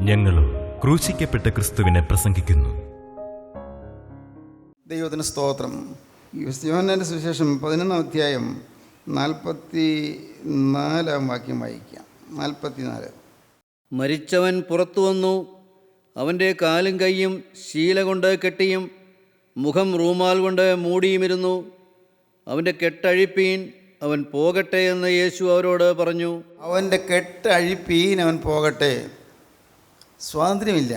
ഞങ്ങളും ക്രൂശിക്കപ്പെട്ട ക്രിസ്തുവിനെ പ്രസംഗിക്കുന്നു. ദൈവത്തിന് സ്തോത്രം. യോഹന്നാന്റെ സുവിശേഷം 11-ാം അധ്യായം 44-ാം വാക്യം വായിക്കാം. 44. മരിച്ചവൻ പുറത്തു വന്നു, അവൻ്റെ കാലും കൈയും ശീല കൊണ്ട് കെട്ടിയും മുഖം റൂമാൽ കൊണ്ട് മൂടിയുമിരുന്നു. അവൻ്റെ കെട്ടഴിപ്പീൻ, അവൻ പോകട്ടെ എന്ന് യേശു അവരോട് പറഞ്ഞു. അവൻ്റെ കെട്ട് അഴിപ്പീൻ, അവൻ പോകട്ടെ. സ്വാതന്ത്ര്യമില്ല,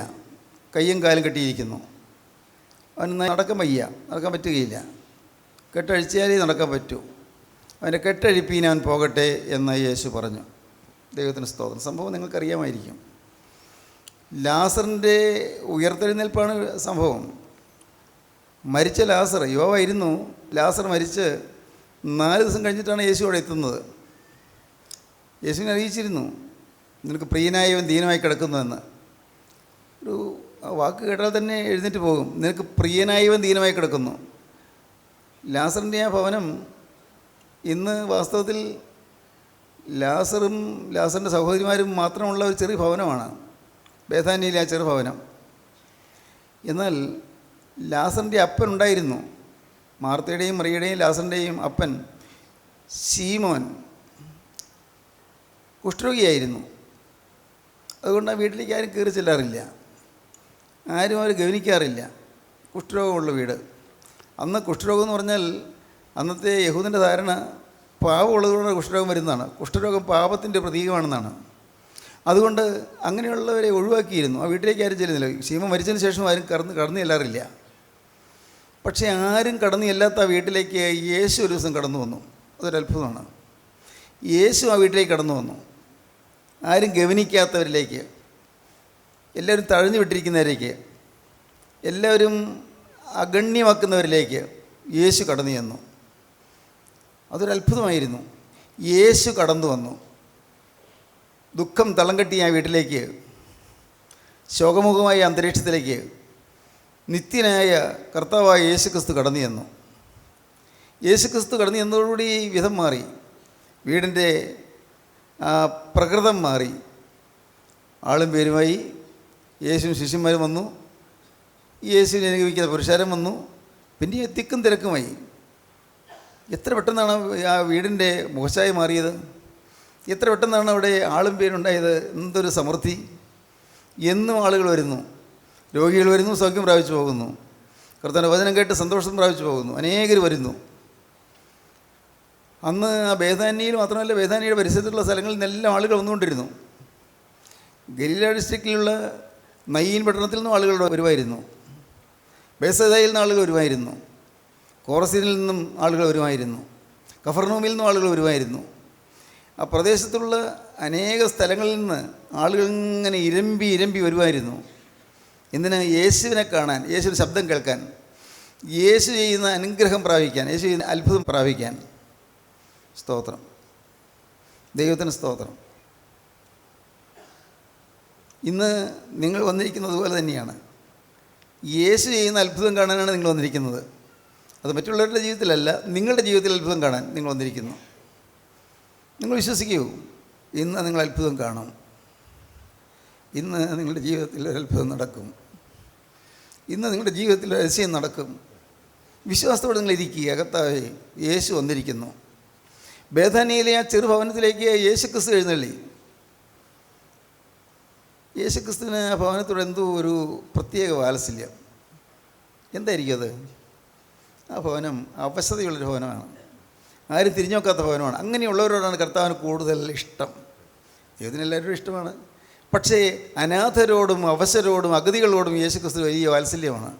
കയ്യും കാലും കെട്ടിയിരിക്കുന്നു. അവൻ നടക്കാൻ വയ്യ, നടക്കാൻ പറ്റുകയില്ല. കെട്ടഴിച്ചാലേ നടക്കാൻ പറ്റൂ. അവൻ്റെ കെട്ടഴിപ്പീൻ, അവൻ പോകട്ടെ എന്ന് യേശു പറഞ്ഞു. ദൈവത്തിന് സ്തോത്രം. സംഭവം നിങ്ങൾക്കറിയാമായിരിക്കും. ലാസറിൻ്റെ ഉയർത്തെഴുന്നേൽപ്പാണ് സംഭവം. മരിച്ച ലാസർ, യോവായിരുന്നു. ലാസർ മരിച്ച് 4 ദിവസം കഴിഞ്ഞിട്ടാണ് യേശു അവിടെ എത്തുന്നത്. യേശുവിനെ അറിയിച്ചിരുന്നു, നിനക്ക് പ്രിയനായവൻ ദീനമായി കിടക്കുന്നുവെന്ന്. ഒരു വാക്ക് കേട്ടാൽ തന്നെ എഴുന്നേറ്റ് പോകും. നിനക്ക് പ്രിയനായവൻ ദീനമായി കിടക്കുന്നു. ലാസറിൻ്റെ ആ ഭവനം ഇന്ന് വാസ്തവത്തിൽ ലാസറും ലാസറിൻ്റെ സഹോദരിമാരും മാത്രമുള്ള ഒരു ചെറിയ ഭവനമാണ്, ബേഥാനിയിലെ ആ ചെറു ഭവനം. എന്നാൽ ലാസറിൻ്റെ അപ്പൻ ഉണ്ടായിരുന്നു. മാർത്തയുടെയും മറിയയുടെയും ലാസറിൻ്റെയും അപ്പൻ ശീമോൻ കുഷ്ഠരോഗിയായിരുന്നു. അതുകൊണ്ട് ആ വീട്ടിലേക്ക് ആരും കയറി ചെല്ലാറില്ല, ആരും അവർ ഗവനിക്കാറില്ല. കുഷ്ഠരോഗമുള്ള വീട്. അന്ന് കുഷ്ഠരോഗം എന്ന് പറഞ്ഞാൽ അന്നത്തെ യഹൂദൻ്റെ ധാരണ പാപമുള്ളതുകൊണ്ട് കുഷ്ഠരോഗം വരുന്നതാണ്. കുഷ്ഠരോഗം പാപത്തിൻ്റെ പ്രതീകമാണെന്നാണ്. അതുകൊണ്ട് അങ്ങനെയുള്ളവരെ ഒഴിവാക്കിയിരുന്നു. ആ വീട്ടിലേക്ക് ആരും ചെല്ലുന്നില്ല. ശീമോൻ മരിച്ചതിന് ശേഷം ആരും കടന്നു ചെല്ലാറില്ല. പക്ഷേ ആരും കടന്നു ചെല്ലാത്ത ആ വീട്ടിലേക്ക് യേശു ഒരു ദിവസം കടന്നു വന്നു. അതൊരത്ഭുതമാണ്. യേശു ആ വീട്ടിലേക്ക് കടന്നു വന്നു. ആരും ഗവനിക്കാത്തവരിലേക്ക്, എല്ലാവരും തഴഞ്ഞു വിട്ടിരിക്കുന്നവരേക്ക്, എല്ലാവരും അഗണ്യമാക്കുന്നവരിലേക്ക് യേശു കടന്നു ചെന്നു. അതൊരത്ഭുതമായിരുന്നു. യേശു കടന്നു വന്നു. ദുഃഖം തളം കെട്ടിയ ആ വീട്ടിലേക്ക്, ശോകമുഖമായ അന്തരീക്ഷത്തിലേക്ക് നിത്യനായ കർത്താവായ യേശുക്രിസ്തു കടന്നു ചെന്നു. യേശുക്രിസ്തു കടന്നു ചെന്നതോടുകൂടി വിധം മാറി, വീടിൻ്റെ പ്രകൃതം മാറി. ആളും പേരുമായി യേശുവും ശിഷ്യന്മാരും വന്നു. യേശുവിനെ അനുഗമിക്കുന്ന പുരുഷാരം വന്നു. പിന്നെ തിക്കും തിരക്കുമായി. എത്ര പെട്ടെന്നാണ് ആ വീടിൻ്റെ മുഖച്ഛായ മാറിയത്! എത്ര പെട്ടെന്നാണ് അവിടെ ആളും പേരുണ്ടായത്! എന്തൊരു സമൃദ്ധി! എന്നും ആളുകൾ വരുന്നു, രോഗികൾ വരുന്നു, സൗഖ്യം പ്രാപിച്ചു പോകുന്നു. കർത്താവിൻ്റെ വചനം കേട്ട് സന്തോഷം പ്രാപിച്ചു പോകുന്നു. അനേകർ വരുന്നു. അന്ന് ആ ബേഥാനിയിൽ മാത്രമല്ല, ബേഥാനിയുടെ പരിസരത്തുള്ള സ്ഥലങ്ങളിൽ നിന്നെല്ലാം ആളുകൾ വന്നുകൊണ്ടിരുന്നു. ഗലീല ഡിസ്ട്രിക്റ്റിലുള്ള നയീൻ പട്ടണത്തിൽ നിന്നും ആളുകൾ വരുമായിരുന്നു. ബേസദയിൽ നിന്ന് ആളുകൾ വരുമായിരുന്നു. കോറസിൽ നിന്നും ആളുകൾ വരുമായിരുന്നു. കഫർനൂമിൽ നിന്നും ആളുകൾ വരുമായിരുന്നു. ആ പ്രദേശത്തുള്ള അനേക സ്ഥലങ്ങളിൽ നിന്ന് ആളുകൾ ഇങ്ങനെ ഇരമ്പി വരുമായിരുന്നു. എന്തിന്? യേശുവിനെ കാണാൻ, യേശുവിൻ്റെ ശബ്ദം കേൾക്കാൻ, യേശു ചെയ്യുന്ന അനുഗ്രഹം പ്രാപിക്കാൻ, യേശു ചെയ്യുന്ന അത്ഭുതം പ്രാപിക്കാൻ. സ്തോത്രം, ദൈവത്തിന് സ്തോത്രം. ഇന്ന് നിങ്ങൾ വന്നിരിക്കുന്നത് പോലെ തന്നെയാണ്. യേശു ചെയ്യുന്ന അത്ഭുതം കാണാനാണ് നിങ്ങൾ വന്നിരിക്കുന്നത്. അത് മറ്റുള്ളവരുടെ ജീവിതത്തിലല്ല, നിങ്ങളുടെ ജീവിതത്തിൽ അത്ഭുതം കാണാൻ നിങ്ങൾ വന്നിരിക്കുന്നു. നിങ്ങൾ വിശ്വസിക്കൂ, ഇന്ന് നിങ്ങൾ അത്ഭുതം കാണും. ഇന്ന് നിങ്ങളുടെ ജീവിതത്തിൽ ഒരു അത്ഭുതം നടക്കും. ഇന്ന് നിങ്ങളുടെ ജീവിതത്തിൽ ഒരു അതിശയം നടക്കും. വിശ്വാസത്തോടെ നിങ്ങൾ ഇരിക്കുക. കർത്താവേ, യേശു വന്നിരിക്കുന്നു. ബേഥാനിയിലെ ആ ചെറുഭവനത്തിലേക്ക് യേശുക്രിസ്തു എഴുന്നള്ളി. യേശുക്രിസ്തുവിന് ആ ഭവനത്തോട് എന്തോ ഒരു പ്രത്യേക വാത്സല്യം. എന്തായിരിക്കും അത്? ആ ഭവനം അവശതയുള്ളൊരു ഭവനമാണ്. ആരും തിരിഞ്ഞു നോക്കാത്ത ഭവനമാണ്. അങ്ങനെയുള്ളവരോടാണ് കർത്താവിന് കൂടുതൽ ഇഷ്ടം. ദൈവത്തിനെല്ലാവരും ഇഷ്ടമാണ്. പക്ഷേ അനാഥരോടും അവശരോടും അഗതികളോടും യേശുക്രിസ്തു വലിയ വാത്സല്യമാണ്.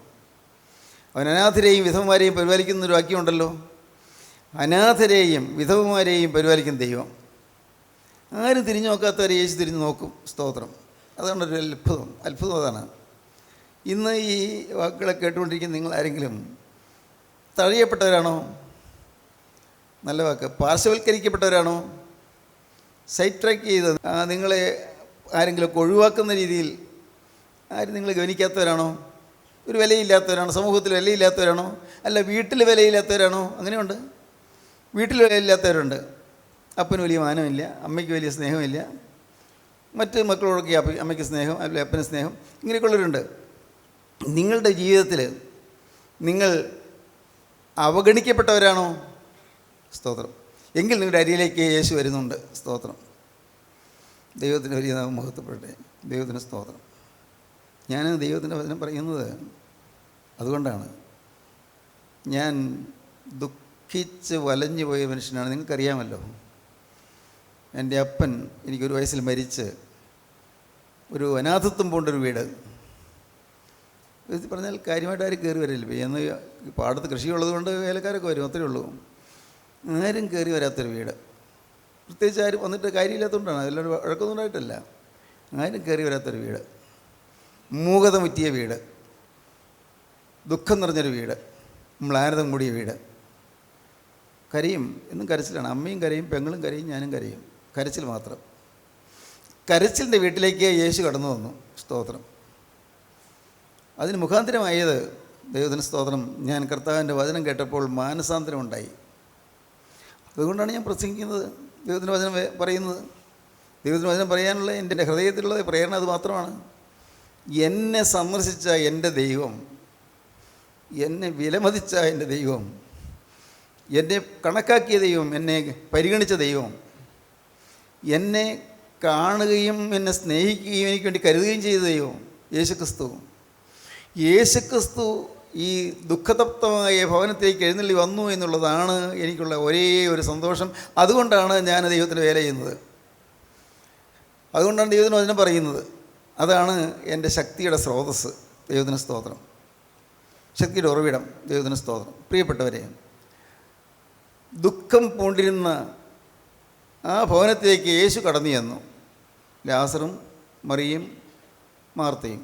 അവൻ അനാഥരെയും വിധവമാരെയും പരിപാലിക്കുന്നൊരു വാക്യമുണ്ടല്ലോ. അനാഥരെയും വിധവമാരെയും പരിപാലിക്കുന്ന ദൈവം. ആരും തിരിഞ്ഞു നോക്കാത്തവരെ യേശു തിരിഞ്ഞു നോക്കും. സ്തോത്രം. അതാണ് ഒരു അത്ഭുതം അതാണ്. ഇന്ന് ഈ വാക്കുകളെ കേട്ടുകൊണ്ടിരിക്കുന്ന നിങ്ങൾ ആരെങ്കിലും തഴയപ്പെട്ടവരാണോ? നല്ല വാക്ക്. പാർശ്വവൽക്കരിക്കപ്പെട്ടവരാണോ? സൈഡ് ട്രാക്ക് ചെയ്ത് നിങ്ങളെ ആരെങ്കിലുമൊക്കെ ഒഴിവാക്കുന്ന രീതിയിൽ ആരും നിങ്ങളെ ഗവനിക്കാത്തവരാണോ? ഒരു വിലയില്ലാത്തവരാണോ? സമൂഹത്തിൽ വിലയില്ലാത്തവരാണോ? അല്ല, വീട്ടിൽ വിലയില്ലാത്തവരാണോ? അങ്ങനെയുണ്ട്. വീട്ടിൽ വിലയില്ലാത്തവരുണ്ട്. അപ്പന് വലിയ മാനമില്ല, അമ്മയ്ക്ക് വലിയ സ്നേഹമില്ല, മറ്റ് മക്കളോടൊക്കെ അമ്മയ്ക്ക് സ്നേഹം, അല്ലെങ്കിൽ അപ്പന് സ്നേഹം, ഇങ്ങനെയൊക്കെയുള്ളവരുണ്ട്. നിങ്ങളുടെ ജീവിതത്തിൽ നിങ്ങൾ അവഗണിക്കപ്പെട്ടവരാണോ? സ്തോത്രം. എങ്കിൽ നിങ്ങളുടെ അരിയിലേക്ക് യേശു വരുന്നുണ്ട്. സ്തോത്രം. ദൈവത്തിന് വലിയ നാമം മഹത്വപ്പെടട്ടെ. ദൈവത്തിന് സ്തോത്രം. ഞാൻ ദൈവത്തിൻ്റെ വചനം പറയുന്നത് അതുകൊണ്ടാണ്. ഞാൻ ദുഃഖിച്ച് വലഞ്ഞു പോയ മനുഷ്യനാണ്. നിങ്ങൾക്കറിയാമല്ലോ, എൻ്റെ അപ്പൻ എനിക്കൊരു വയസ്സിൽ മരിച്ച് ഒരു അനാഥത്വം പോണ്ടൊരു വീട്. ഇത് പറഞ്ഞാൽ കാര്യമായിട്ട് ആരും കയറി വരില്ല. എന്ന് പാടത്ത് കൃഷിയുള്ളത് കൊണ്ട് വേലക്കാരൊക്കെ വരും, അത്രയേ ഉള്ളൂ. ആരും കയറി വരാത്തൊരു വീട്. പ്രത്യേകിച്ച് ആരും വന്നിട്ട് കാര്യമില്ലാത്തതുകൊണ്ടാണ്, അതിലൊരു വഴക്കൊന്നും ഉണ്ടായിട്ടല്ല. ആരും കയറി വരാത്തൊരു വീട്, മൂകത മുറ്റിയ വീട്, ദുഃഖം നിറഞ്ഞൊരു വീട്, മ്ലാനതം കൂടിയ വീട്. കരയും, എന്നും കരച്ചിലാണ്. അമ്മയും കരയും, പെങ്ങളും കരയും, ഞാനും കരയും. കരച്ചിൽ മാത്രം. കരച്ചിലിൻ്റെ വീട്ടിലേക്ക് യേശു കടന്നു വന്നു. സ്തോത്രം. അതിന് മുഖാന്തരമായത്, ദൈവത്തിന് സ്തോത്രം, ഞാൻ കർത്താവിൻ്റെ വചനം കേട്ടപ്പോൾ മാനസാന്തരം ഉണ്ടായി. അതുകൊണ്ടാണ് ഞാൻ പ്രസംഗിക്കുന്നത്, ദൈവത്തിൻ്റെ വചനം പറയുന്നത്. ദൈവത്തിൻ്റെ വചനം പറയാനുള്ള എൻ്റെ ഹൃദയത്തിലുള്ള പ്രേരണ അത് മാത്രമാണ്. എന്നെ സന്ദർശിച്ച എൻ്റെ ദൈവം, എന്നെ വിലമതിച്ച എൻ്റെ ദൈവം, എന്നെ കണക്കാക്കിയ ദൈവം, എന്നെ പരിഗണിച്ച ദൈവം, എന്നെ കാണുകയും എന്നെ സ്നേഹിക്കുകയും എനിക്ക് വേണ്ടി കരുതുകയും ചെയ്ത ദൈവം യേശുക്രിസ്തു. യേശുക്രിസ്തു ഈ ദുഃഖതപ്തമായ ഭവനത്തിലേക്ക് എഴുന്നള്ളി വന്നു എന്നുള്ളതാണ് എനിക്കുള്ള ഒരേ ഒരു സന്തോഷം. അതുകൊണ്ടാണ് ഞാൻ ദൈവത്തിന് വേല ചെയ്യുന്നത്. അതുകൊണ്ടാണ് ദൈവത്തിന് വചനം പറയുന്നത്. അതാണ് എൻ്റെ ശക്തിയുടെ സ്രോതസ്സ്. ദൈവത്തിന് സ്തോത്രം. ശക്തിയുടെ ഉറവിടം. ദൈവത്തിന് സ്തോത്രം. പ്രിയപ്പെട്ടവരെ, ദുഃഖം പൂണ്ടിരുന്ന ആ ഭവനത്തിലേക്ക് യേശു കടന്നു ചെന്നു. ലാസറും മറിയയും മാർത്തയും.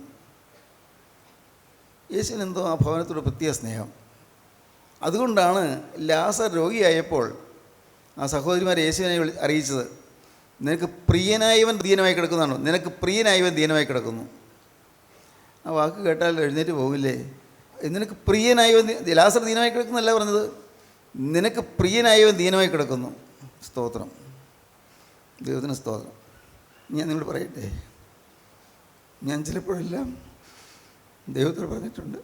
യേശുവിനെന്തോ ആ ഭവനത്തോട് പ്രത്യേക സ്നേഹം. അതുകൊണ്ടാണ് ലാസർ രോഗിയായപ്പോൾ ആ സഹോദരിമാരെ യേശുവിനെ അറിയിച്ചത്, നിനക്ക് പ്രിയനായവൻ ദീനമായി കിടക്കുന്നതാണോ? നിനക്ക് പ്രിയനായവൻ ദീനമായി കിടക്കുന്നു. ആ വാക്ക് കേട്ടാൽ എഴുന്നേറ്റ് പോകില്ലേ? നിനക്ക് പ്രിയനായവൻ, ലാസർ ദീനമായി കിടക്കുന്നല്ല പറഞ്ഞത്, നിനക്ക് പ്രിയനായവൻ ദീനമായി കിടക്കുന്നു. സ്തോത്രം. ദൈവത്തിന് സ്തോത്രം. ഞാൻ നിങ്ങളോട് പറയട്ടെ, ഞാൻ ചിലപ്പോഴെല്ലാം ദൈവത്തോട് പറഞ്ഞിട്ടുണ്ട്,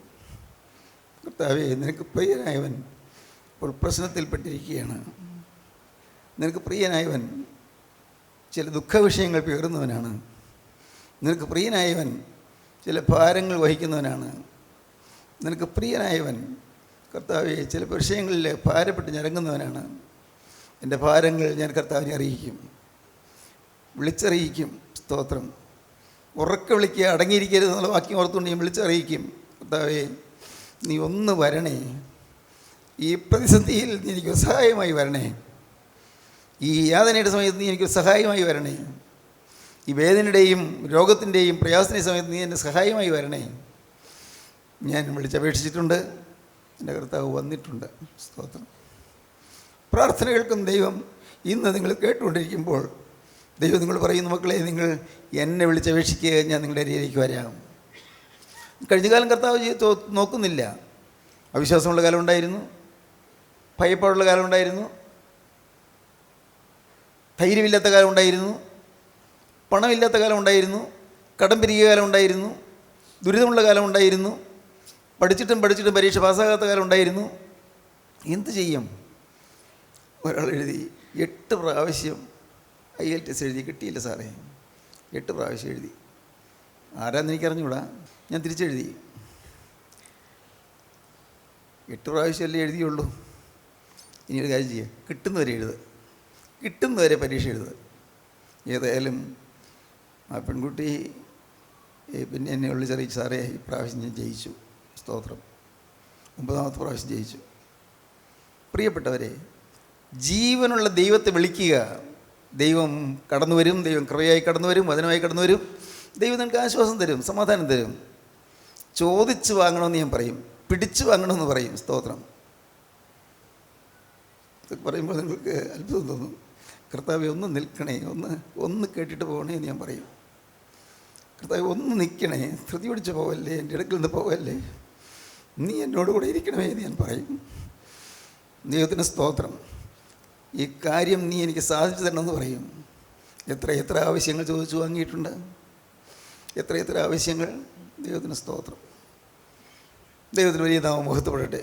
കർത്താവേ, നിനക്ക് പ്രിയനായവൻ ഇപ്പോൾ പ്രശ്നത്തിൽപ്പെട്ടിരിക്കുകയാണ്. നിനക്ക് പ്രിയനായവൻ ചില ദുഃഖവിഷയങ്ങൾ പേറുന്നവനാണ്. നിനക്ക് പ്രിയനായവൻ ചില ഭാരങ്ങൾ വഹിക്കുന്നവനാണ്. നിനക്ക് പ്രിയനായവൻ കർത്താവെ ചില വിഷയങ്ങളിൽ ഭാരപ്പെട്ട് ഞരങ്ങുന്നവനാണ്. എൻ്റെ ഭാരങ്ങൾ ഞാൻ കർത്താവിനെ അറിയിക്കും, വിളിച്ചറിയിക്കും. സ്തോത്രം. ഉറക്കെ വിളിക്കുക, അടങ്ങിയിരിക്കരുത് എന്നുള്ള വാക്യം ഓർത്തുകൊണ്ട് ഞാൻ വിളിച്ചറിയിക്കും, കർത്താവേ, നീ ഒന്ന് വരണേ, ഈ പ്രതിസന്ധിയിൽ നീ എനിക്ക് സഹായമായി വരണേ, ഈ യാതനയുടെ സമയത്ത് നീ എനിക്ക് സഹായമായി വരണേ, ഈ വേദനയുടെയും രോഗത്തിൻ്റെയും പ്രയാസത്തിൻ്റെ സമയത്ത് നീ എൻ്റെ സഹായമായി വരണേ. ഞാൻ വിളിച്ചപേക്ഷിച്ചിട്ടുണ്ട്, എൻ്റെ കർത്താവ് വന്നിട്ടുണ്ട്. സ്തോത്രം. പ്രാർത്ഥന കേൾക്കുന്ന ദൈവം ഇന്ന് നിങ്ങൾ കേട്ടുകൊണ്ടിരിക്കുമ്പോൾ ദൈവം നിങ്ങൾ പറയുന്ന, മക്കളെ, നിങ്ങൾ എന്നെ വിളിച്ചപേക്ഷിക്കുക, ഞാൻ നിങ്ങളുടെ അരികിലേക്ക് വരാം. കഴിഞ്ഞ കാലം കർത്താവ് നോക്കുന്നില്ല. അവിശ്വാസമുള്ള കാലം ഉണ്ടായിരുന്നു, ഭയപ്പാടുള്ള കാലം ഉണ്ടായിരുന്നു, ധൈര്യമില്ലാത്ത കാലം ഉണ്ടായിരുന്നു, പണമില്ലാത്ത കാലം ഉണ്ടായിരുന്നു, കടം പെരുകിയ കാലം ഉണ്ടായിരുന്നു, ദുരിതമുള്ള കാലം ഉണ്ടായിരുന്നു, പഠിച്ചിട്ടും പരീക്ഷ പാസ്സാകാത്ത കാലം ഉണ്ടായിരുന്നു. എന്ത് ചെയ്യും? ഒരാൾ എഴുതി 8 പ്രാവശ്യം IELTS എഴുതി, കിട്ടിയില്ല സാറേ. 8 പ്രാവശ്യം എഴുതി. ആരാന്ന് എനിക്കറിഞ്ഞൂടാ. ഞാൻ തിരിച്ചെഴുതി. 8 പ്രാവശ്യമല്ലേ എഴുതിയുള്ളൂ. ഇനിയൊരു കാര്യം ചെയ്യുക, കിട്ടുന്നവരെ എഴുതുക, കിട്ടുന്നവരെ പരീക്ഷ എഴുതുക. ഏതായാലും ആ പെൺകുട്ടി പിന്നെ എന്നെ വിളിച്ചറിയിച്ചു, സാറേ, ഈ പ്രാവശ്യം ഞാൻ ജയിച്ചു. സ്തോത്രം. 9ാമത്തെ പ്രാവശ്യം ജയിച്ചു. പ്രിയപ്പെട്ടവരെ, ജീവനുള്ള ദൈവത്തെ വിളിക്കുക. ദൈവം കടന്നു വരും, ദൈവം കൃപയായി കടന്നു വരും, വചനമായി കടന്നു വരും. ദൈവം നിങ്ങൾക്ക് ആശ്വാസം തരും, സമാധാനം തരും. ചോദിച്ച് വാങ്ങണമെന്ന് ഞാൻ പറയും, പിടിച്ചു വാങ്ങണമെന്ന് പറയും. സ്തോത്രം. ഇതൊക്കെ പറയുമ്പോൾ നിങ്ങൾക്ക് അത്ഭുതം തോന്നും. കർത്താവെ, ഒന്ന് നിൽക്കണേ, ഒന്ന് കേട്ടിട്ട് പോകണേ എന്ന് ഞാൻ പറയും. കർത്താവെ, ഒന്ന് നിൽക്കണേ, ധൃതി പിടിച്ച് പോവല്ലേ, എൻ്റെ ഇടയ്ക്കിൽ നിന്ന് പോവല്ലേ, നീ എന്നോട് കൂടെ ഇരിക്കണമേ എന്ന് ഞാൻ പറയും. ദൈവത്തിന് സ്തോത്രം. ഈ കാര്യം നീ എനിക്ക് സാധിച്ചു തരണമെന്ന് പറയും. എത്ര ആവശ്യങ്ങൾ ചോദിച്ചു വാങ്ങിയിട്ടുണ്ട്, എത്ര ആവശ്യങ്ങൾ. ദൈവത്തിന് സ്തോത്രം. ദൈവത്തിന് വലിയ നാമം മഹത്വപ്പെടട്ടെ.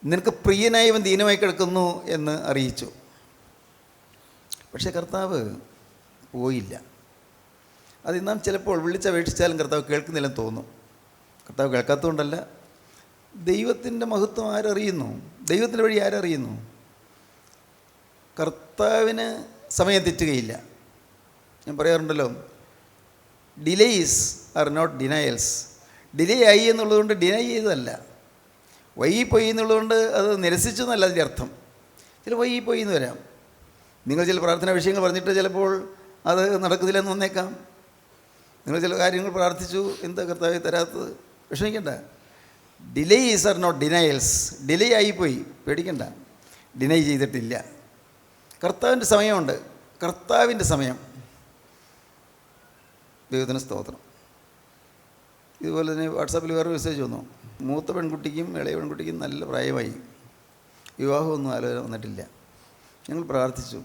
നിനക്ക് പ്രിയനായവൻ ദീനമായി കിടക്കുന്നു എന്ന് അറിയിച്ചു. പക്ഷേ കർത്താവ് പോയില്ല. അത് നാം ചിലപ്പോൾ വിളിച്ചപേക്ഷിച്ചാലും കർത്താവ് കേൾക്കുന്നില്ലെന്ന് തോന്നും. കർത്താവ് കേൾക്കാത്തതുകൊണ്ടല്ല, ദൈവത്തിൻ്റെ മഹത്വം ആരറിയുന്നു? ദൈവത്തിൻ്റെ വഴി ആരറിയുന്നു? കർത്താവിന് സമയം തെറ്റുകയില്ല. ഞാൻ പറയാറുണ്ടല്ലോ, delays are not denials. Delay ആയി എന്നുള്ളതുകൊണ്ട് ഡിനൈ ചെയ്തതല്ല, വൈകിപ്പോയി എന്നുള്ളതുകൊണ്ട് അത് നിരസിച്ചു എന്നല്ല അതിൻ്റെ അർത്ഥം. ചില വൈകിപ്പോയി എന്ന് വരാം. നിങ്ങൾ ചില പ്രാർത്ഥനാ വിഷയങ്ങൾ പറഞ്ഞിട്ട് ചിലപ്പോൾ അത് നടക്കുന്നില്ലെന്ന് വന്നേക്കാം. നിങ്ങൾ ചില കാര്യങ്ങൾ പ്രാർത്ഥിച്ചു, എന്താ കർത്താവേ തരാത്തത്? വിഷമിക്കണ്ട. Delays are not denials. Delay ആയിപ്പോയി, പേടിക്കണ്ട. ഡിനൈ ചെയ്തിട്ടില്ല. കർത്താവിൻ്റെ സമയമുണ്ട്, കർത്താവിൻ്റെ സമയം. ദൈവത്തിന് സ്തോത്രം. ഇതുപോലെ തന്നെ വാട്സാപ്പിൽ വേറെ മെസ്സേജ് വന്നു. മൂത്ത പെൺകുട്ടിക്കും ഇളയ പെൺകുട്ടിക്കും നല്ല പ്രായമായി, വിവാഹമൊന്നും ആലോചന വന്നിട്ടില്ല. ഞങ്ങൾ പ്രാർത്ഥിച്ചു,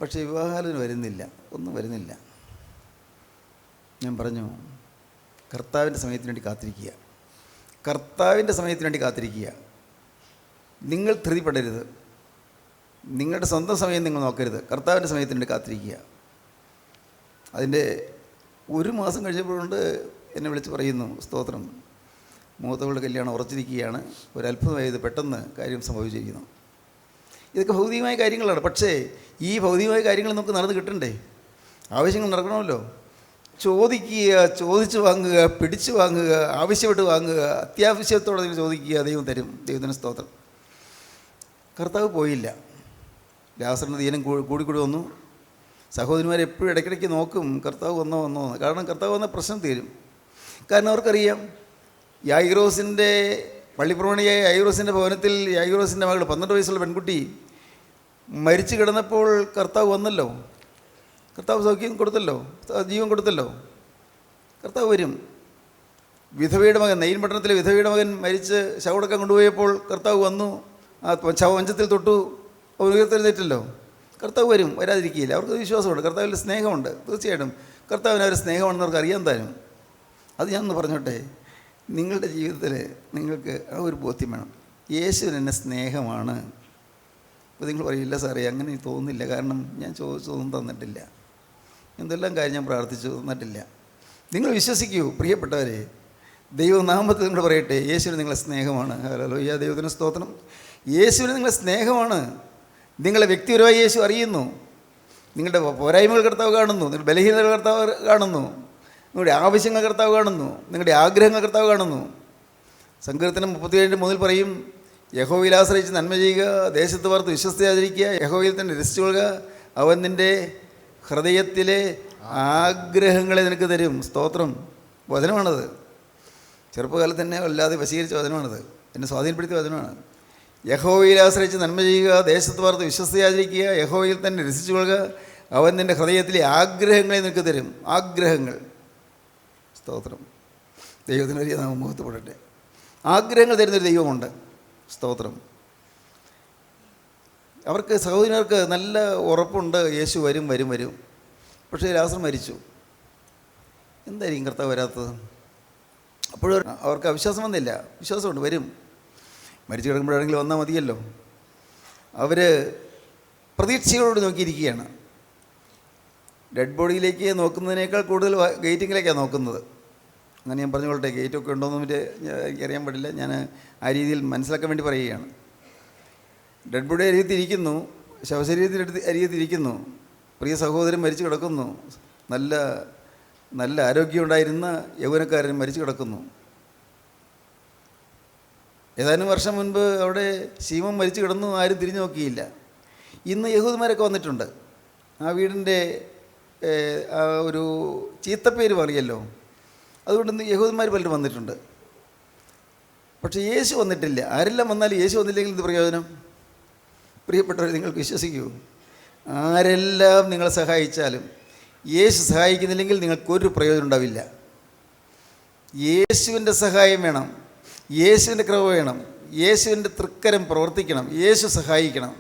പക്ഷേ വിവാഹാലോചന വരുന്നില്ല, ഒന്നും വരുന്നില്ല. ഞാൻ പറഞ്ഞു, കർത്താവിൻ്റെ സമയത്തിന് വേണ്ടി കാത്തിരിക്കുക, കർത്താവിൻ്റെ സമയത്തിന് വേണ്ടി കാത്തിരിക്കുക. നിങ്ങൾ ധൃതിപ്പെടരുത്, നിങ്ങളുടെ സ്വന്തം സമയം നിങ്ങൾ നോക്കരുത്, കർത്താവിൻ്റെ സമയത്തിന് വേണ്ടി കാത്തിരിക്കുക. അതിൻ്റെ 1 മാസം കഴിഞ്ഞപ്പോഴുണ്ട് എന്നെ വിളിച്ച് പറയുന്നു, സ്തോത്രം, മൂത്തവളുടെ കല്യാണം ഉറച്ചിരിക്കുകയാണ്, ഒരത്ഭുതമായത് പെട്ടെന്ന് കാര്യം സംഭവിച്ചിരിക്കുന്നു. ഇതൊക്കെ ഭൗതികമായ കാര്യങ്ങളാണ്. പക്ഷേ ഈ ഭൗതികമായ കാര്യങ്ങൾ നമുക്ക് നടന്ന് കിട്ടണ്ടേ? ആവശ്യങ്ങൾ നടക്കണമല്ലോ. ചോദിക്കുക, ചോദിച്ചു വാങ്ങുക, പിടിച്ചു വാങ്ങുക, ആവശ്യപ്പെട്ട് വാങ്ങുക, അത്യാവശ്യത്തോടെ ചോദിക്കുക, ദൈവം തരും. ദൈവത്തിന് സ്തോത്രം. കർത്താവ് പോയില്ല. ലാസറിന് ദീനം കൂടിക്കൂടി വന്നു. സഹോദരിമാർ എപ്പോഴും ഇടയ്ക്കിടയ്ക്ക് നോക്കും, കർത്താവ് വന്നോ. കാരണം കർത്താവ് വന്ന പ്രശ്നം തീരും. കാരണം അവർക്കറിയാം, യായിറോസിൻ്റെ പള്ളിപ്രമാണിയായ യായിറോസിൻ്റെ ഭവനത്തിൽ യായിറോസിൻ്റെ മകൾ 12 വയസ്സുള്ള പെൺകുട്ടി മരിച്ചു കിടന്നപ്പോൾ കർത്താവ് വന്നല്ലോ. കർത്താവ് സൗഖ്യം കൊടുത്തല്ലോ, ജീവൻ കൊടുത്തല്ലോ. കർത്താവ് വരും. വിധവയുടെ മകൻ, നെയ്യൻ പട്ടണത്തിലെ വിധവയുടെ മകൻ മരിച്ച് ശവടക്കം കൊണ്ടുപോയപ്പോൾ കർത്താവ് വന്നു. ആ ശവമഞ്ചത്തിൽ തൊട്ടു, ഉയർത്തെഴുന്നേറ്റല്ലോ. കർത്താവ് വരും, വരാതിരിക്കുകയില്ല. അവർക്ക് വിശ്വാസമുണ്ട്, കർത്താവിൻ്റെ സ്നേഹമുണ്ട്. തീർച്ചയായിട്ടും കർത്താവിന് അവർ സ്നേഹമാണെന്ന് അവർക്ക് അറിയാൻ താനും. അത് ഞാനൊന്ന് പറഞ്ഞോട്ടെ, നിങ്ങളുടെ ജീവിതത്തിൽ നിങ്ങൾക്ക് ആ ഒരു ബോധ്യം വേണം, യേശുവിന് എന്നെ സ്നേഹമാണ്. അപ്പോൾ നിങ്ങൾ പറയില്ല സാറേ, അങ്ങനെ എനിക്ക് തോന്നുന്നില്ല, കാരണം ഞാൻ ചോദിച്ചതൊന്നും തന്നിട്ടില്ല, എന്തെല്ലാം കാര്യം ഞാൻ പ്രാർത്ഥിച്ചു, തന്നിട്ടില്ല. നിങ്ങൾ വിശ്വസിക്കൂ പ്രിയപ്പെട്ടവരെ. ദൈവനാമത്തിൽ നിങ്ങൾ പറയട്ടെ, യേശുവിന് നിങ്ങളെ സ്നേഹമാണ്. ഹല്ലേലൂയ, ദൈവത്തിന് സ്തോത്രം. യേശുവിന് നിങ്ങളെ സ്നേഹമാണ്. നിങ്ങളെ വ്യക്തിപരമായി യേശു അറിയുന്നു. നിങ്ങളുടെ പോരായ്മകൾ കർത്താവ് കാണുന്നു, നിങ്ങളുടെ ബലഹീനതകൾ കർത്താവ് കാണുന്നു, നിങ്ങളുടെ ആവശ്യങ്ങൾ കർത്താവ് കാണുന്നു, നിങ്ങളുടെ ആഗ്രഹങ്ങൾ കർത്താവ് കാണുന്നു. സങ്കീർത്തനം 37:3 പറയും, യഹോവയിൽ ആശ്രയിച്ച് നന്മ ചെയ്യുക, ദേശത്ത് പാർത്ത് വിശ്വസ്തയാചരിക്കുക, യഹോവയിൽ തന്നെ രസിച്ചുകൊള്ളുക, അവൻ നിൻ്റെ ഹൃദയത്തിലെ ആഗ്രഹങ്ങളെ നിനക്ക് തരും. സ്തോത്രം. വചനമാണത്. ചെറുപ്പകാലത്ത് തന്നെ വല്ലാതെ വശീകരിച്ച വചനമാണത്, എന്നെ സ്വാധീനപ്പെടുത്തിയ വചനമാണ്. യഹോവയിൽ ആശ്രയിച്ച് നന്മ ചെയ്യുക, ദേശത്ത് പാർത്ത് വിശ്വസ്തയാചരിക്കുക, യഹോവയിൽ തന്നെ രസിച്ചുകൊള്ളുക, അവൻ നിൻ്റെ ഹൃദയത്തിലെ ആഗ്രഹങ്ങളെ നിനക്ക് തരും. ആഗ്രഹങ്ങൾ. സ്തോത്രം. ദൈവത്തിന് വലിയ നാമം മഹത്വപ്പെടട്ടെ. ആഗ്രഹങ്ങൾ തരുന്നൊരു ദൈവമുണ്ട്. സ്തോത്രം. അവർക്ക് സഹോദരന്മാർക്ക് നല്ല ഉറപ്പുണ്ട്, യേശു വരും. പക്ഷേ ലാസർ മരിച്ചു. എന്തായിരിക്കും കർത്താവ് വരാത്തത്? അപ്പോഴും അവർക്ക് അവിശ്വാസം വന്നില്ല. വിശ്വാസമുണ്ട്, വരും. മരിച്ചു കിടക്കുമ്പോഴാണെങ്കിലും വന്നാൽ മതിയല്ലോ. അവർ പ്രതീക്ഷകളോട് നോക്കിയിരിക്കുകയാണ്. ഡെഡ് ബോഡിയിലേക്ക് നോക്കുന്നതിനേക്കാൾ കൂടുതൽ ഗേറ്റിങ്ങിലേക്കാണ് നോക്കുന്നത്. അങ്ങനെ ഞാൻ പറഞ്ഞുകൊള്ളട്ടെ, ഗേറ്റൊക്കെ ഉണ്ടോയെന്ന് എനിക്കറിയാൻ പാടില്ല, ഞാൻ ആ രീതിയിൽ മനസ്സിലാക്കാൻ വേണ്ടി പറയുകയാണ്. ഡെഡ് ബോഡി അരികത്തിരിക്കുന്നു, ശവശരീരത്തിൻ്റെ അരികത്തിരിക്കുന്നു, പ്രിയ സഹോദരൻ മരിച്ചു കിടക്കുന്നു, നല്ല ആരോഗ്യമുണ്ടായിരുന്ന യൗവനക്കാരൻ മരിച്ചു കിടക്കുന്നു. ഏതാനും വർഷം മുൻപ് അവിടെ ശീമം മരിച്ചു കിടന്നു, ആരും തിരിഞ്ഞു നോക്കിയില്ല. ഇന്ന് യഹൂദന്മാരൊക്കെ വന്നിട്ടുണ്ട്. ആ വീടിൻ്റെ ആ ഒരു ചീത്തപ്പേര് പറയല്ലോ, അതുകൊണ്ട് ഇന്ന് യഹൂദന്മാർ പലരും വന്നിട്ടുണ്ട്. പക്ഷേ യേശു വന്നിട്ടില്ല. ആരെല്ലാം വന്നാലും യേശു വന്നില്ലെങ്കിൽ എന്ത് പ്രയോജനം? പ്രിയപ്പെട്ടവർ, നിങ്ങൾക്ക് വിശ്വസിക്കൂ, ആരെല്ലാം നിങ്ങളെ സഹായിച്ചാലും യേശു സഹായിക്കുന്നില്ലെങ്കിൽ നിങ്ങൾക്കൊരു പ്രയോജനം ഉണ്ടാവില്ല. യേശുവിൻ്റെ സഹായം വേണം, യേശുവിൻ്റെ കൃപ വേണം, യേശുവിൻ്റെ തൃക്കരം പ്രവർത്തിക്കണം, യേശു സഹായിക്കണം.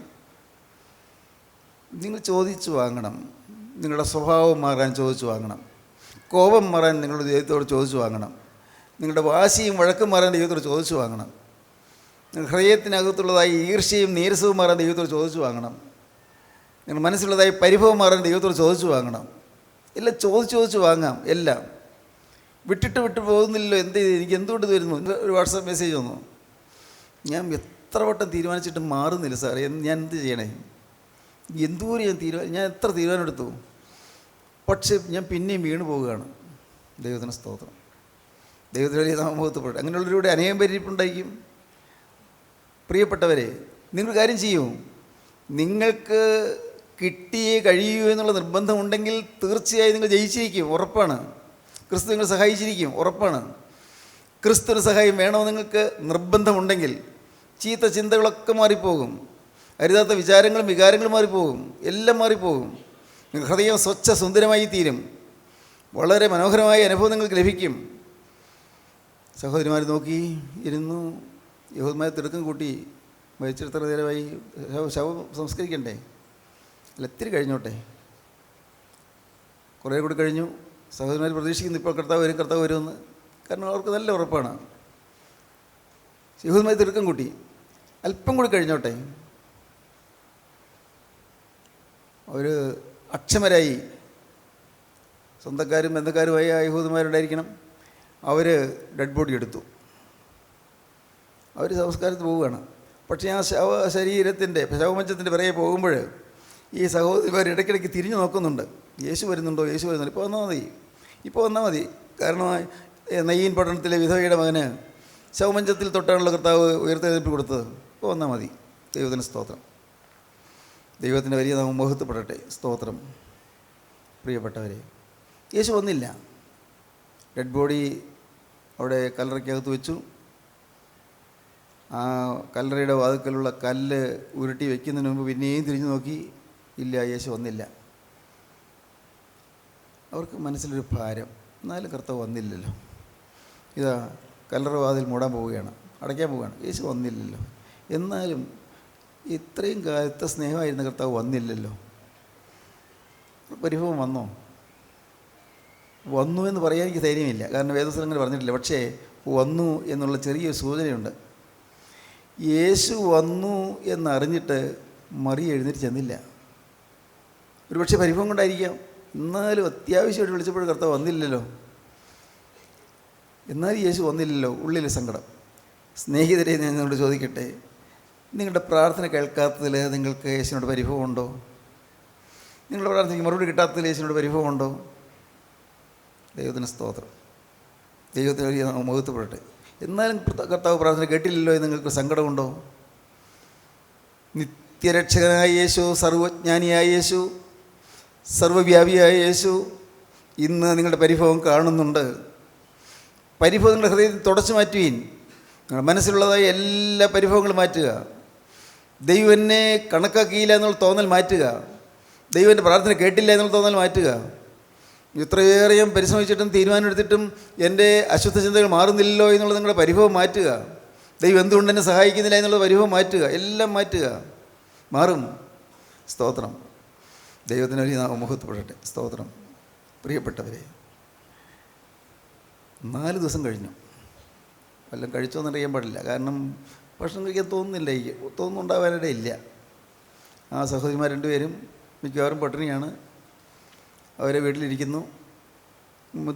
നിങ്ങൾ ചോദിച്ചു വാങ്ങണം. നിങ്ങളുടെ സ്വഭാവം മാറാൻ ചോദിച്ചു വാങ്ങണം. കോപം മാറാൻ നിങ്ങളുടെ ദൈവത്തോട് ചോദിച്ചു വാങ്ങണം. നിങ്ങളുടെ വാശിയും വഴക്കും മാറാൻ ദൈവത്തോട് ചോദിച്ചു വാങ്ങണം. നിങ്ങളുടെ ഹൃദയത്തിനകത്തുള്ളതായി ഈർഷ്യയും നീരസവും മാറാൻ ദൈവത്തോട് ചോദിച്ചു വാങ്ങണം. നിങ്ങളുടെ മനസ്സിലുള്ളതായി പരിഭവം മാറാൻ ദൈവത്തോട് ചോദിച്ചു വാങ്ങണം. എല്ലാം ചോദിച്ചു വാങ്ങാം. എല്ലാം വിട്ടിട്ട് പോകുന്നില്ലല്ലോ. എന്ത് ചെയ്ത് എനിക്ക് എന്തുകൊണ്ട് വരുന്നു? ഒരു വാട്സാപ്പ് മെസ്സേജ് വന്നു. ഞാൻ എത്ര വട്ടം തീരുമാനിച്ചിട്ട് മാറുന്നില്ല സാർ, ഞാൻ എന്ത് ചെയ്യണേ? എന്തോരം ഞാൻ എത്ര തീരുമാനം എടുത്തു, പക്ഷേ ഞാൻ പിന്നെയും വീണ് പോവുകയാണ്. ദൈവത്തിന് സ്തോത്രം. ദൈവത്തിന് വലിയ നാമമഹത്വപ്പെട്ടു. അങ്ങനെയുള്ളവരുടെ അനേകം പേരിപ്പുണ്ടായിരിക്കും. പ്രിയപ്പെട്ടവരെ, നിങ്ങൾ കാര്യം ചെയ്യൂ. നിങ്ങൾക്ക് കിട്ടിയേ കഴിയൂ എന്നുള്ള നിർബന്ധമുണ്ടെങ്കിൽ തീർച്ചയായും നിങ്ങൾ ജയിച്ചിരിക്കും, ഉറപ്പാണ്. ക്രിസ്തു നിങ്ങൾ സഹായിച്ചിരിക്കും, ഉറപ്പാണ്. ക്രിസ്തുവിന് സഹായം വേണമെന്ന് നിങ്ങൾക്ക് നിർബന്ധമുണ്ടെങ്കിൽ ചീത്ത ചിന്തകളൊക്കെ മാറിപ്പോകും. അരുതാത്ത വിചാരങ്ങളും വികാരങ്ങളും മാറിപ്പോകും. എല്ലാം മാറിപ്പോകും. നിങ്ങൾ ഹൃദയം സ്വച്ഛ സുന്ദരമായി തീരും. വളരെ മനോഹരമായ അനുഭവം നിങ്ങൾക്ക് ലഭിക്കും. സഹോദരിമാർ നോക്കി ഇരുന്നു. യഹൂദന്മാരെ തിടുക്കം കൂട്ടി മരിച്ചെടുത്ത നേരമായി ശവം സംസ്കരിക്കണ്ടേ? അല്ല, ഇത്തിരി കഴിഞ്ഞോട്ടെ. കുറേ കൂടി കഴിഞ്ഞു. സഹോദരന്മാർ പ്രതീക്ഷിക്കുന്നു ഇപ്പോൾ കർത്താവ് വരുമെന്ന്. കാരണം അവർക്ക് നല്ല ഉറപ്പാണ്. യഹൂദന്മാരെ തിടുക്കം കൂട്ടി. അല്പം കൂടി കഴിഞ്ഞോട്ടെ. അവർ അക്ഷമരായി. സ്വന്തക്കാരും ബന്ധക്കാരുമായ യഹൂദന്മാരുണ്ടായിരിക്കണം. അവർ ഡെഡ് ബോഡി എടുത്തു. അവർ സംസ്കാരത്തിൽ പോവുകയാണ്. പക്ഷേ ആ ശരീരത്തിൻ്റെ ശവമഞ്ചത്തിൻ്റെ പിറകെ പോകുമ്പോൾ ഈ സഹോദരിമാർ ഇടയ്ക്കിടയ്ക്ക് തിരിഞ്ഞു നോക്കുന്നുണ്ട്. യേശു വരുന്നുണ്ടോ? ഇപ്പോൾ വന്നാൽ മതി. കാരണം നയ്യീൻ പട്ടണത്തിലെ വിധവയുടെ മകന് ശവമഞ്ചത്തിൽ തൊട്ടാണല്ലോ കർത്താവ് ഉയർത്തെഴുന്നേൽപ്പ് കൊടുത്തത്. ഇപ്പോൾ വന്നാൽ മതി. ദൈവത്തിന് സ്തോത്രം. ദൈവത്തിൻ്റെ വലിയ നാമം മഹത്വപ്പെടട്ടെ. സ്തോത്രം. പ്രിയപ്പെട്ടവരെ, യേശു വന്നില്ല. ഡെഡ് ബോഡി അവിടെ കല്ലറയ്ക്കകത്ത് വെച്ചു. ആ കല്ലറയുടെ വാതിൽക്കലുള്ള കല്ല് ഉരുട്ടി വയ്ക്കുന്നതിന് മുമ്പ് പിന്നെയും തിരിഞ്ഞു നോക്കി. ഇല്ല, യേശു വന്നില്ല. അവർക്ക് മനസ്സിലൊരു ഭാരം. എന്നാലും കർത്താവ് വന്നില്ലല്ലോ. ഇതാ കല്ലറ വാതിൽ മൂടാൻ പോവുകയാണ്, അടയ്ക്കാൻ പോവുകയാണ്. യേശു വന്നില്ലല്ലോ. എന്നാലും ഇത്രയും കാലത്തെ സ്നേഹമായിരുന്ന കർത്താവ് വന്നില്ലല്ലോ. പരിഭവം വന്നു എന്ന് പറയാൻ എനിക്ക് ധൈര്യമില്ല. കാരണം വേദപുസ്തകങ്ങൾ പറഞ്ഞിട്ടില്ല. പക്ഷേ വന്നു എന്നുള്ള ചെറിയൊരു സൂചനയുണ്ട്. യേശു വന്നു എന്നറിഞ്ഞിട്ട് മറിയ എഴുന്നേറ്റ് ചെന്നില്ല. ഒരുപക്ഷെ പരിഭവം കൊണ്ടായിരിക്കാം. എന്നാലും അത്യാവശ്യമായിട്ട് വിളിച്ചപ്പോൾ കർത്താവ് വന്നില്ലല്ലോ. എന്നാലും യേശു വന്നില്ലല്ലോ. ഉള്ളിൽ സങ്കടം. സ്നേഹിതരെ, ഞാൻ നിങ്ങളോട് ചോദിക്കട്ടെ, നിങ്ങളുടെ പ്രാർത്ഥന കേൾക്കാത്തതിൽ നിങ്ങൾക്ക് യേശുവിനോട് പരിഭവമുണ്ടോ? നിങ്ങളുടെ പ്രാർത്ഥനയ്ക്ക് മറുപടി കിട്ടാത്തതിൽ യേശുവിനോട് പരിഭവമുണ്ടോ? ദൈവത്തിന് സ്തോത്രം. ദൈവത്തിന് വലിയ മഹത്വപ്പെടട്ടെ. എന്നാലും കർത്താവ് പ്രാർത്ഥന കേട്ടില്ലല്ലോ എന്ന് നിങ്ങൾക്ക് സങ്കടമുണ്ടോ? നിത്യരക്ഷകനായ യേശു, സർവജ്ഞാനിയായ യേശു, സർവവ്യാപിയായ യേശു ഇന്ന് നിങ്ങളുടെ പരിഭവം കാണുന്നുണ്ട്. പരിഭവം നിങ്ങളുടെ ഹൃദയത്തിൽ തുടച്ചു മാറ്റുവീൻ. നിങ്ങളുടെ മനസ്സിലുള്ളതായ എല്ലാ പരിഭവങ്ങളും മാറ്റുക. ദൈവം എന്നെ കണക്കാക്കിയില്ല എന്നുള്ള തോന്നൽ മാറ്റുക. ദൈവം എൻ്റെ പ്രാർത്ഥന കേട്ടില്ല എന്നുള്ള തോന്നൽ മാറ്റുക. ഇത്രയേറെയും പരിശ്രമിച്ചിട്ടും തീരുമാനമെടുത്തിട്ടും എൻ്റെ അശുദ്ധ ചിന്തകൾ മാറുന്നില്ലല്ലോ എന്നുള്ള നിങ്ങളുടെ പരിഭവം മാറ്റുക. ദൈവം എന്തുകൊണ്ട് എന്നെ സഹായിക്കുന്നില്ല എന്നുള്ള പരിഭവം മാറ്റുക. എല്ലാം മാറ്റുക. മാറും. സ്തോത്രം. ദൈവത്തിന് വലിയ മഹത്വപ്പെടട്ടെ. സ്തോത്രം. പ്രിയപ്പെട്ടവരെ, 4 ദിവസം കഴിഞ്ഞു. വല്ലതും കഴിച്ചോന്നറിയാൻ പാടില്ല. കാരണം ഭക്ഷണം കഴിക്കാൻ തോന്നുന്നുണ്ടാവാനിട ഇല്ല. ആ സഹോദരിമാർ 2 പേരും മിക്കവാറും പട്ടിണിയാണ്. അവരെ വീട്ടിലിരിക്കുന്നു.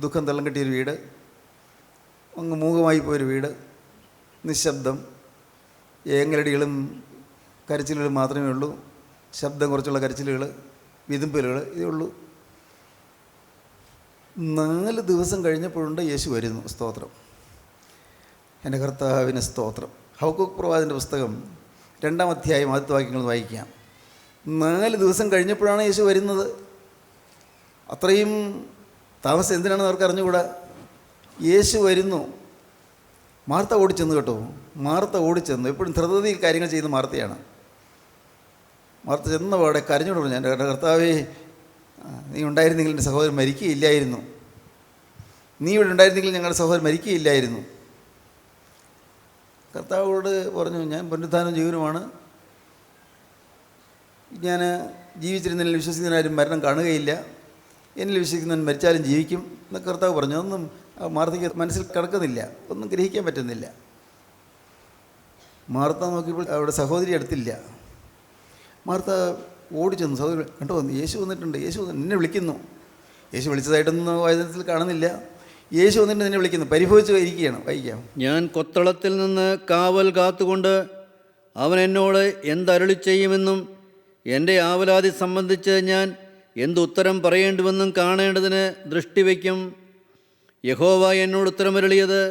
ദുഃഖം തള്ളം കെട്ടിയൊരു വീട്, അങ്ങ് മൂകമായി പോയൊരു വീട്, നിശബ്ദം. ഏങ്ങലടികളും കരച്ചിലുകളും മാത്രമേ ഉള്ളൂ. ശബ്ദം കുറച്ചുള്ള കരച്ചിലുകൾ, വിതുമ്പലുകൾ, ഇതേ ഉള്ളൂ. 4 ദിവസം കഴിഞ്ഞപ്പോഴുണ്ട് യേശു വരുന്നു. സ്തോത്രം. എൻ്റെ കർത്താവിന് സ്തോത്രം. ഹബക്കൂക്ക് പ്രവാചകൻ്റെ പുസ്തകം 2-ാം അധ്യായം ആദ്യത്തെ വാക്യങ്ങൾ വായിക്കാം. 4 ദിവസം കഴിഞ്ഞപ്പോഴാണ് യേശു വരുന്നത്. അത്രയും താമസം എന്തിനാണെന്ന് അവർക്ക് അറിഞ്ഞുകൂടാ. യേശു വരുന്നു. മാർത്ത ഓടിച്ചെന്ന് കേട്ടോ. മാർത്ത ഓടിച്ചെന്നു. എപ്പോഴും ധൃതയിൽ കാര്യങ്ങൾ ചെയ്യുന്ന മാർത്തയാണ്. മാർത്ത ചെന്നപാടെ കരഞ്ഞോട് പറഞ്ഞു, എൻ്റെ കർത്താവേ, നീ ഉണ്ടായിരുന്നെങ്കിൽ എൻ്റെ സഹോദരൻ മരിക്കുകയില്ലായിരുന്നു. നീ ഇവിടെ ഉണ്ടായിരുന്നെങ്കിൽ ഞങ്ങളുടെ സഹോദരൻ മരിക്കുകയില്ലായിരുന്നു. കർത്താവോട് പറഞ്ഞു, ഞാൻ പുനരുത്ഥാനവും ജീവനുമാണ്. ഞാൻ ജീവിച്ചിരുന്നതിൽ വിശ്വസിക്കുന്നതിനാരും മരണം കാണുകയില്ല. എന്നിൽ വിശ്വസിക്കുന്നവൻ മരിച്ചാലും ജീവിക്കും എന്നൊക്കെ കർത്താവ് പറഞ്ഞു. അതൊന്നും മാർത്തയ്ക്ക് മനസ്സിൽ കിടക്കുന്നില്ല, ഒന്നും ഗ്രഹിക്കാൻ പറ്റുന്നില്ല. മാർത്ത നോക്കിയപ്പോൾ അവിടെ സഹോദരി അടുത്തില്ല. മാർത്ത ഓടിച്ചെന്നു, സഹോദരി കണ്ടോ യേശു വന്നിട്ടുണ്ട്, യേശു എന്നെ വിളിക്കുന്നു. യേശു വിളിച്ചതായിട്ടൊന്നും വചനത്തിൽ കാണുന്നില്ല. യേശു വന്നിട്ട് നിന്നെ വിളിക്കുന്നു, പരിഭവിച്ച് ഇരിക്കുകയാണ്. വായിക്കാം. ഞാൻ കൊത്തളത്തിൽ നിന്ന് കാവൽ കാത്തുകൊണ്ട് അവൻ എന്നോട് എന്തരുളി ചെയ്യുമെന്നും എൻ്റെ ആവലാതി സംബന്ധിച്ച് ഞാൻ എന്തുത്തരം പറയേണ്ടുവെന്നും കാണേണ്ടതിന് ദൃഷ്ടി വയ്ക്കും. യഹോവ എന്നോട് ഉത്തരമരുളിയത്,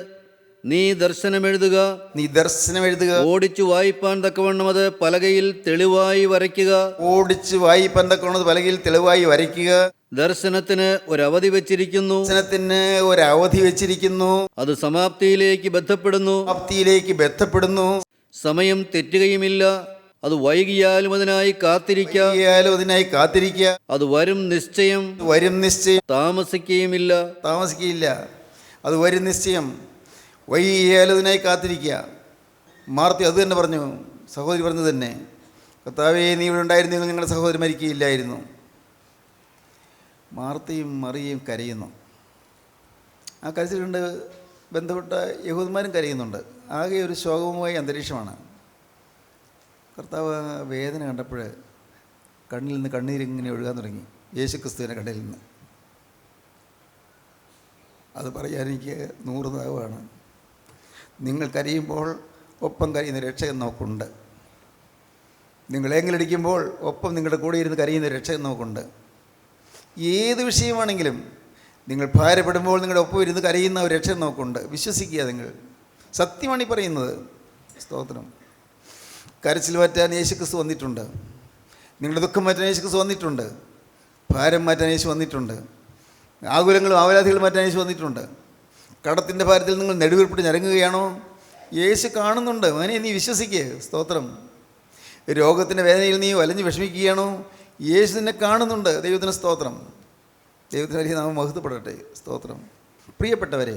നീ ദർശനമെഴുതുക, നീ ദർശനം എഴുതുക, ഓടിച്ചു വായിപ്പാൻ തക്കവണ്ണം അത് പലകയിൽ തെളിവായി വരയ്ക്കുക. ഓടിച്ച് വായിപ്പാൻ തക്കവണ്ണം പലകയിൽ തെളിവായി വരയ്ക്കുക. ദർശനത്തിന് ഒരവധി വെച്ചിരിക്കുന്നു, ദർശനത്തിന് ഒരവധി വെച്ചിരിക്കുന്നു. അത് സമാപ്തിയിലേക്ക് ബന്ധപ്പെടുന്നു, സമാപ്തിയിലേക്ക് ബന്ധപ്പെടുന്നു. സമയം തെറ്റുകയുമില്ല. അത് വൈകിയാലും അതിനായി കാത്തിരിക്കുക, അതിനായി കാത്തിരിക്കുക. അത് വരും നിശ്ചയം, വരും നിശ്ചയം, താമസിക്കുകയുമില്ല. താമസിക്കുകയില്ല. അത് വരും നിശ്ചയം, വൈകിയാലും അതിനായി കാത്തിരിക്കുക. മാർത്തി അത് തന്നെ പറഞ്ഞു, സഹോദരി പറഞ്ഞു തന്നെ, കർത്താവേ നീ ഇവിടെ ഉണ്ടായിരുന്നെങ്കിൽ നിങ്ങളുടെ സഹോദരി മരിക്കുകയില്ലായിരുന്നു. മാർത്തയും മറിയയും കരയുന്നു. ആ കരച്ചിൽ കണ്ട് ബന്ധപ്പെട്ട യഹൂദന്മാരും കരയുന്നുണ്ട്. ആകെ ഒരു ശോകവുമായ അന്തരീക്ഷമാണ്. കർത്താവ് വേദന കണ്ടപ്പോൾ കണ്ണിൽ നിന്ന് കണ്ണീരിങ്ങനെ ഒഴുകാൻ തുടങ്ങി, യേശു ക്രിസ്തുവിൻ്റെ കണ്ണിൽ നിന്ന്. അത് പറയാൻ എനിക്ക് 100 നാവാണ്. നിങ്ങൾ കരയുമ്പോൾ ഒപ്പം കരയുന്ന രക്ഷകൻ നമുക്കുണ്ട്. നിങ്ങൾ ഏങ്ങലടിക്കുമ്പോൾ ഒപ്പം നിങ്ങളുടെ കൂടെ ഇരുന്ന് കരയുന്ന രക്ഷകൻ നമുക്കുണ്ട്. ഏത് വിഷയമാണെങ്കിലും നിങ്ങൾ ഭാരപ്പെടുമ്പോൾ നിങ്ങളുടെ ഒപ്പം ഇരുന്ന് കരയുന്ന ഒരു രക്ഷകൻ നമുക്കുണ്ട്. വിശ്വസിക്കുക. നിങ്ങൾ സത്യമാണ് ഈ പറയുന്നത്. സ്തോത്രം. കരച്ചിൽ മാറ്റാൻ യേശുക്രിസ്തു വന്നിട്ടുണ്ട്. നിങ്ങളുടെ ദുഃഖം മാറ്റാൻ യേശുക്രിസ്തു വന്നിട്ടുണ്ട്. ഭാരം മാറ്റാൻ യേശു വന്നിട്ടുണ്ട്. ആകുലങ്ങളും ആവലാതികളും മാറ്റാൻ യേശു വന്നിട്ടുണ്ട്. കടത്തിൻ്റെ ഭാരത്തിൽ നിങ്ങൾ നെടുവീർപ്പിട്ട് ഞരങ്ങുകയാണോ? യേശു കാണുന്നുണ്ട്. അവനെ നീ വിശ്വസിക്കുക. സ്തോത്രം. രോഗത്തിൻ്റെ വേദനയിൽ നീ വലഞ്ഞ് വിഷമിക്കുകയാണോ? യേശു നിന്നെ കാണുന്നുണ്ട്. ദൈവത്തിന് സ്തോത്രം. ദൈവത്തിന് വലിയ നാമം മഹത്വപ്പെടട്ടെ. സ്തോത്രം. പ്രിയപ്പെട്ടവരെ,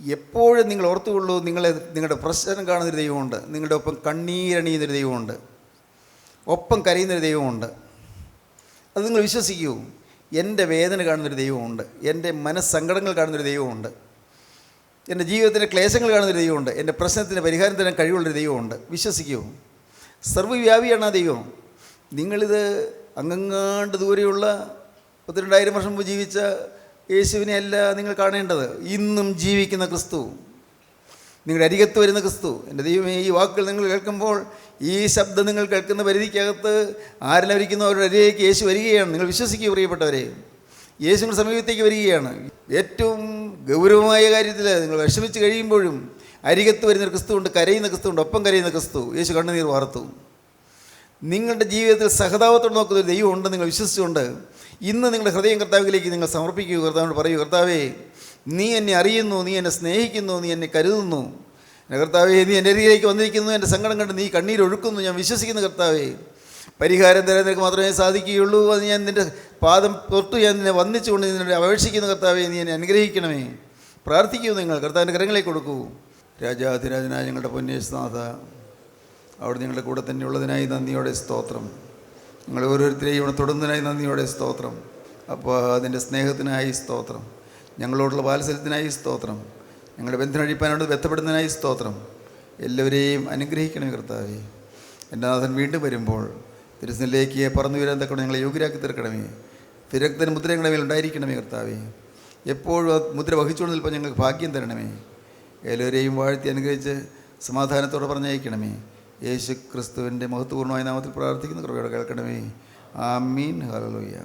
എപ്പോഴും നിങ്ങൾ ഓർത്തുകൊള്ളൂ, നിങ്ങളുടെ പ്രശ്നം കാണുന്നൊരു ദൈവമുണ്ട്. നിങ്ങളുടെ ഒപ്പം കണ്ണീരണിയുന്നൊരു ദൈവമുണ്ട്. ഒപ്പം കരയുന്നൊരു ദൈവമുണ്ട്. അത് നിങ്ങൾ വിശ്വസിക്കൂ. എൻ്റെ വേദന കാണുന്നൊരു ദൈവമുണ്ട്. എൻ്റെ മനസ്സങ്കടങ്ങൾ കാണുന്നൊരു ദൈവമുണ്ട്. എൻ്റെ ജീവിതത്തിൻ്റെ ക്ലേശങ്ങൾ കാണുന്നൊരു ദൈവമുണ്ട്. എൻ്റെ പ്രശ്നത്തിന് പരിഹാരം തരാൻ കഴിവുള്ളൊരു ദൈവമുണ്ട്. വിശ്വസിക്കൂ. സർവ്വവ്യാപിയാണ് ആ ദൈവം. നിങ്ങളിത് അങ്ങങ്ങാണ്ട് ദൂരെയുള്ള 12,000 വർഷം മുമ്പ് ജീവിച്ച യേശുവിനെ അല്ല നിങ്ങൾ കാണേണ്ടത്. ഇന്നും ജീവിക്കുന്ന ക്രിസ്തു, നിങ്ങളുടെ അരികത്ത് വരുന്ന ക്രിസ്തു. എൻ്റെ ദൈവമേ, ഈ വാക്കുകൾ നിങ്ങൾ കേൾക്കുമ്പോൾ, ഈ ശബ്ദം നിങ്ങൾ കേൾക്കുന്ന പരിധിക്കകത്ത് ആരെല്ലാം ഇരിക്കുന്നു അവരുടെ അരികിലേക്ക് യേശു വരികയാണ്. നിങ്ങൾ വിശ്വസിക്കുക പ്രിയപ്പെട്ടവരെ. യേശു നിങ്ങളുടെ സമീപത്തേക്ക് വരികയാണ്. ഏറ്റവും ഗൗരവമായ കാര്യത്തിൽ നിങ്ങൾ വിഷമിച്ച് കഴിയുമ്പോഴും അരികത്ത് വരുന്നൊരു ക്രിസ്തുവുണ്ട്, കരയുന്ന ക്രിസ്തുവുണ്ട്, ഒപ്പം കരയുന്ന ക്രിസ്തു. യേശു കണ്ണുനീർ വാർത്തു. നിങ്ങളുടെ ജീവിതത്തിൽ സഹതാപത്തോട് നോക്കുന്നൊരു ദൈവം ഉണ്ട്. നിങ്ങൾ വിശ്വസിച്ചുകൊണ്ട് ഇന്ന് നിങ്ങളുടെ ഹൃദയം കർത്താവിലേക്ക് നിങ്ങൾ സമർപ്പിക്കുക. കർത്താവിനോട് പറയൂ, കർത്താവേ നീ എന്നെ അറിയുന്നു, നീ എന്നെ സ്നേഹിക്കുന്നു, നീ എന്നെ കരുതുന്നു. കർത്താവേ നീ എൻ്റെ അരികിലേക്ക് വന്നിരിക്കുന്നു, എൻ്റെ സങ്കടം കണ്ട് നീ കണ്ണീരൊഴുക്കുന്നു. ഞാൻ വിശ്വസിക്കുന്നു കർത്താവേ, പരിഹാരം തരാൻ നിനക്ക് മാത്രമേ സാധിക്കുകയുള്ളൂ. അത് ഞാൻ നിൻ്റെ പാദം തൊട്ട് ഞാൻ നിന്നെ വന്നിച്ചുകൊണ്ട് നിന്നോട് അപേക്ഷിക്കുന്ന കർത്താവേ, നീ എന്നെ അനുഗ്രഹിക്കണമേ. പ്രാർത്ഥിക്കൂ. നിങ്ങൾ കർത്താവിൻ്റെ കരങ്ങളിലേക്ക് കൊടുക്കൂ. രാജാധിരാജനായ ഞങ്ങളുടെ പൊന്നേശുനാഥ, അവിടെ നിങ്ങളുടെ കൂടെ തന്നെ ഉള്ളതിനായി നന്ദിയോടെ സ്തോത്രം. നിങ്ങൾ ഓരോരുത്തരെയും ഇവിടെ തൊടുന്നതിനായി നന്ദിയോടെ സ്തോത്രം. അപ്പോൾ അതിൻ്റെ സ്നേഹത്തിനായി സ്തോത്രം. ഞങ്ങളോടുള്ള വാത്സല്യത്തിനായി സ്തോത്രം. ഞങ്ങളുടെ ബന്ധനഴിപ്പാനോട് ബന്ധപ്പെടുന്നതിനായി സ്തോത്രം. എല്ലാവരെയും അനുഗ്രഹിക്കണമേ കർത്താവേ. എൻ്റെ നാഥൻ വീണ്ടും വരുമ്പോൾ തിരുസനിലേക്ക് പറന്നു വരാൻ തക്കണം ഞങ്ങളെ യോഗ്യരാക്കി തീർക്കണമേ. തിരക്തന് മുദ്ര ഞങ്ങളുടെ മേൽ ഉണ്ടായിരിക്കണമേ കർത്താവേ. എപ്പോഴും ആ മുദ്ര വഹിച്ചുകൊണ്ട് നിൽപ്പോൾ ഞങ്ങൾക്ക് ഭാഗ്യം തരണമേ. എല്ലാവരെയും വാഴ്ത്തി അനുഗ്രഹിച്ച് സമാധാനത്തോടെ പറഞ്ഞയക്കണമേ. യേശു ക്രിസ്തുവിൻ്റെ മഹത്വപൂർണ്ണമായ നാമത്തിൽ പ്രാർത്ഥിക്കുന്ന കൃപയോടെ കേൾക്കണമേ. ആമീൻ. ഹല്ലേലൂയ.